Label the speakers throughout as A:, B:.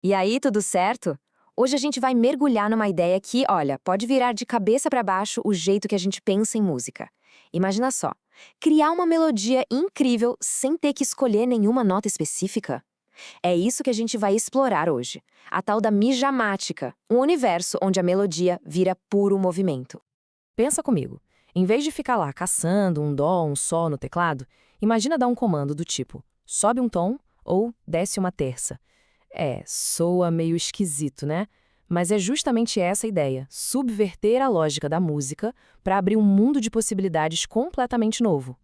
A: E aí, tudo certo? Hoje a gente vai mergulhar numa ideia que, olha, pode virar de cabeça para baixo o jeito que a gente pensa em música. Imagina só, criar uma melodia incrível sem ter que escolher nenhuma nota específica. É isso que a gente vai explorar hoje, a tal da mijamática, um universo onde a melodia vira puro movimento.
B: Pensa comigo. Em vez de ficar lá caçando um dó, um sol no teclado, imagina dar um comando do tipo sobe um tom ou desce uma terça. Soa meio esquisito, né? Mas é justamente essa a ideia, subverter a lógica da música para abrir um mundo de possibilidades completamente novo.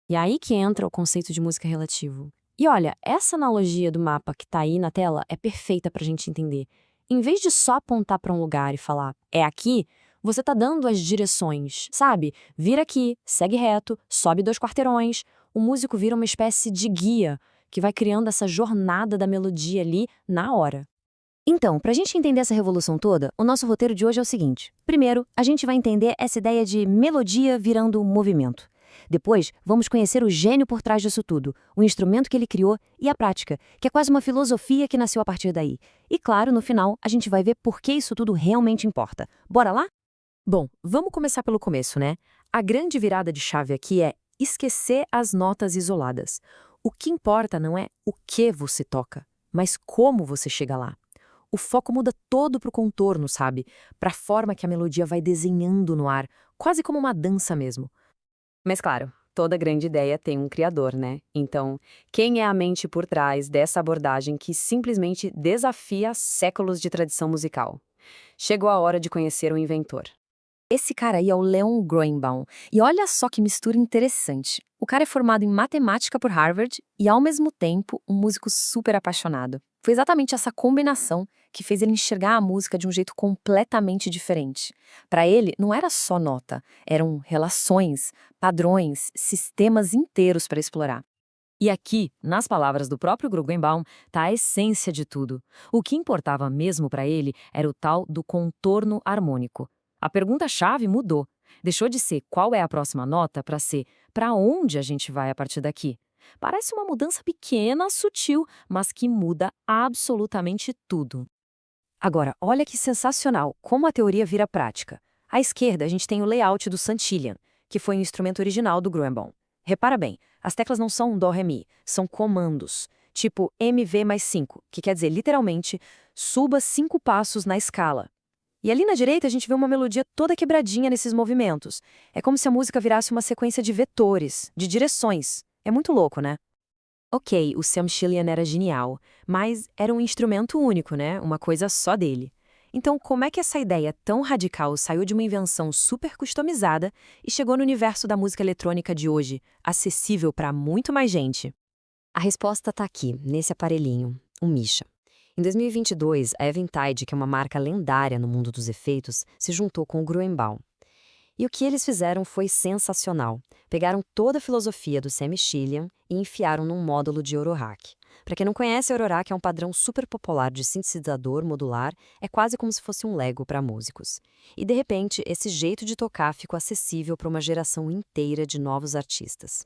C: E aí que entra o conceito de música relativo. E olha, essa analogia do mapa que tá aí na tela é perfeita pra gente entender. Em vez de só apontar para um lugar e falar, é aqui, você tá dando as direções, sabe? Vira aqui, segue reto, sobe 2 quarteirões. O músico vira uma espécie de guia que vai criando essa jornada da melodia ali na hora.
D: Então, para a gente entender essa revolução toda, o nosso roteiro de hoje é o seguinte. Primeiro, a gente vai entender essa ideia de melodia virando movimento. Depois, vamos conhecer o gênio por trás disso tudo, o instrumento que ele criou e a prática, que é quase uma filosofia que nasceu a partir daí. E claro, no final, a gente vai ver por que isso tudo realmente importa. Bora lá?
B: Bom, vamos começar pelo começo, né? A grande virada de chave aqui é esquecer as notas isoladas. O que importa não é o que você toca, mas como você chega lá. O foco muda todo para o contorno, sabe? Para a forma que a melodia vai desenhando no ar, quase como uma dança mesmo.
A: Mas claro, toda grande ideia tem um criador, né? Então, quem é a mente por trás dessa abordagem que simplesmente desafia séculos de tradição musical? Chegou a hora de conhecer o inventor.
D: Esse cara aí é o Leon Groenbaum. E olha só que mistura interessante. O cara é formado em matemática por Harvard e, ao mesmo tempo, um músico super apaixonado. Foi exatamente essa combinação que fez ele enxergar a música de um jeito completamente diferente. Para ele, não era só nota, eram relações, padrões, sistemas inteiros para explorar.
B: E aqui, nas palavras do próprio Grugenbaum, está a essência de tudo. O que importava mesmo para ele era o tal do contorno harmônico. A pergunta-chave mudou. Deixou de ser qual é a próxima nota para ser para onde a gente vai a partir daqui. Parece uma mudança pequena, sutil, mas que muda absolutamente tudo.
D: Agora, olha que sensacional como a teoria vira prática. À esquerda, a gente tem o layout do Santillan, que foi o instrumento original do Gruenbaum. Repara bem, as teclas não são dó, ré, mi, são comandos, tipo MV mais 5, que quer dizer, literalmente, suba 5 passos na escala. E ali na direita a gente vê uma melodia toda quebradinha nesses movimentos. É como se a música virasse uma sequência de vetores, de direções. É muito louco, né?
B: Ok, o Samshilian era genial, mas era um instrumento único, né? Uma coisa só dele. Então, como é que essa ideia tão radical saiu de uma invenção super customizada e chegou no universo da música eletrônica de hoje, acessível para muito mais gente?
D: A resposta está aqui, nesse aparelhinho, um Misha. Em 2022, a Eventide, que é uma marca lendária no mundo dos efeitos, se juntou com o Gruenbaum. E o que eles fizeram foi sensacional. Pegaram toda a filosofia do Samshilian e enfiaram num módulo de Eurorack. Para quem não conhece, a Eurorack é um padrão super popular de sintetizador modular, é quase como se fosse um Lego para músicos. E de repente, esse jeito de tocar ficou acessível para uma geração inteira de novos artistas.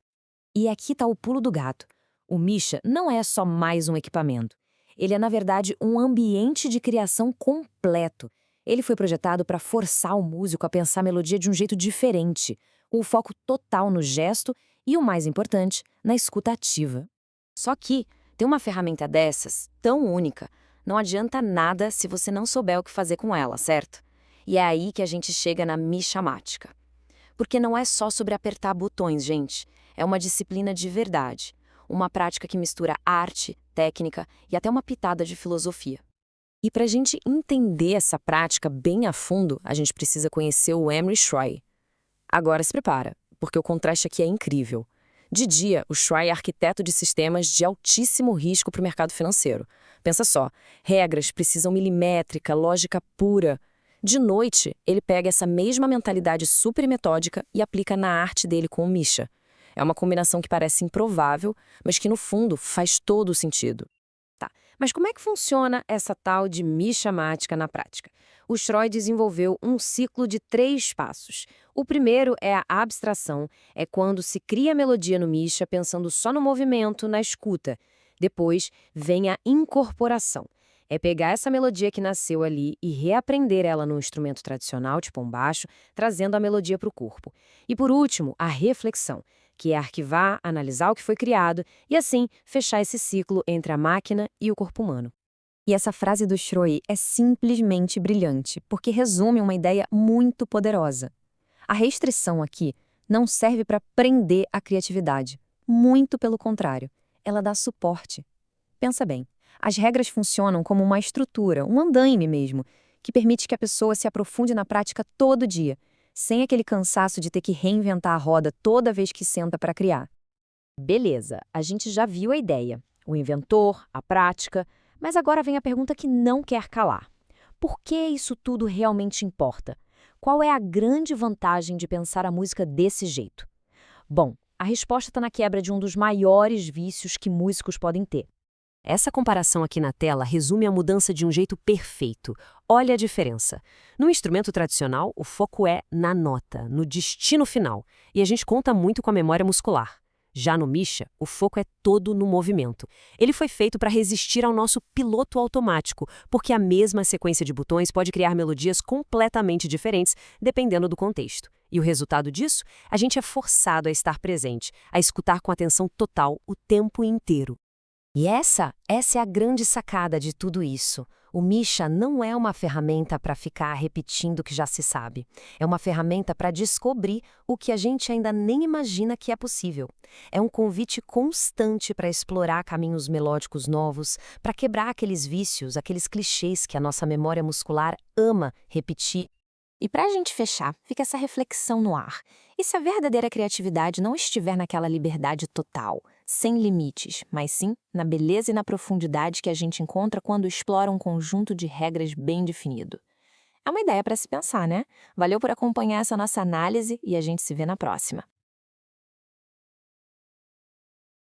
D: E aqui está o pulo do gato. O Misha não é só mais um equipamento. Ele é, na verdade, um ambiente de criação completo. Ele foi projetado para forçar o músico a pensar a melodia de um jeito diferente, com o foco total no gesto e, o mais importante, na escuta ativa. Só que ter uma ferramenta dessas, tão única, não adianta nada se você não souber o que fazer com ela, certo? E é aí que a gente chega na michamática. Porque não é só sobre apertar botões, gente. É uma disciplina de verdade. Uma prática que mistura arte, técnica e até uma pitada de filosofia. E para a gente entender essa prática bem a fundo, a gente precisa conhecer o Emery Schreier. Agora se prepara, porque o contraste aqui é incrível. De dia, o Schreier é arquiteto de sistemas de altíssimo risco para o mercado financeiro. Pensa só, regras precisam milimétrica, lógica pura. De noite, ele pega essa mesma mentalidade super metódica e aplica na arte dele com o Misha. É uma combinação que parece improvável, mas que no fundo faz todo o sentido. Tá, mas como é que funciona essa tal de michamática na prática? O Schreier desenvolveu um ciclo de 3 passos. O primeiro é a abstração, é quando se cria a melodia no Misha pensando só no movimento, na escuta. Depois vem a incorporação.
B: É pegar essa melodia que nasceu ali e reaprender ela num instrumento tradicional, tipo um baixo, trazendo a melodia para o corpo. E por último, a reflexão, que é arquivar, analisar o que foi criado e assim fechar esse ciclo entre a máquina e o corpo humano.
A: E essa frase do Schroi é simplesmente brilhante, porque resume uma ideia muito poderosa. A restrição aqui não serve para prender a criatividade. Muito pelo contrário, ela dá suporte. Pensa bem, as regras funcionam como uma estrutura, um andaime mesmo, que permite que a pessoa se aprofunde na prática todo dia, sem aquele cansaço de ter que reinventar a roda toda vez que senta para criar.
D: Beleza, a gente já viu a ideia, o inventor, a prática, mas agora vem a pergunta que não quer calar. Por que isso tudo realmente importa? Qual é a grande vantagem de pensar a música desse jeito? Bom, a resposta está na quebra de um dos maiores vícios que músicos podem ter. Essa comparação aqui na tela resume a mudança de um jeito perfeito. Olha a diferença. No instrumento tradicional, o foco é na nota, no destino final, e a gente conta muito com a memória muscular. Já no Misha, o foco é todo no movimento. Ele foi feito para resistir ao nosso piloto automático, porque a mesma sequência de botões pode criar melodias completamente diferentes, dependendo do contexto. E o resultado disso? A gente é forçado a estar presente, a escutar com atenção total o tempo inteiro. E essa é a grande sacada de tudo isso. O Misha não é uma ferramenta para ficar repetindo o que já se sabe. É uma ferramenta para descobrir o que a gente ainda nem imagina que é possível. É um convite constante para explorar caminhos melódicos novos, para quebrar aqueles vícios, aqueles clichês que a nossa memória muscular ama repetir.
A: E para a gente fechar, fica essa reflexão no ar. E se a verdadeira criatividade não estiver naquela liberdade total, sem limites, mas sim na beleza e na profundidade que a gente encontra quando explora um conjunto de regras bem definido? É uma ideia para se pensar, né? Valeu por acompanhar essa nossa análise e a gente se vê na próxima.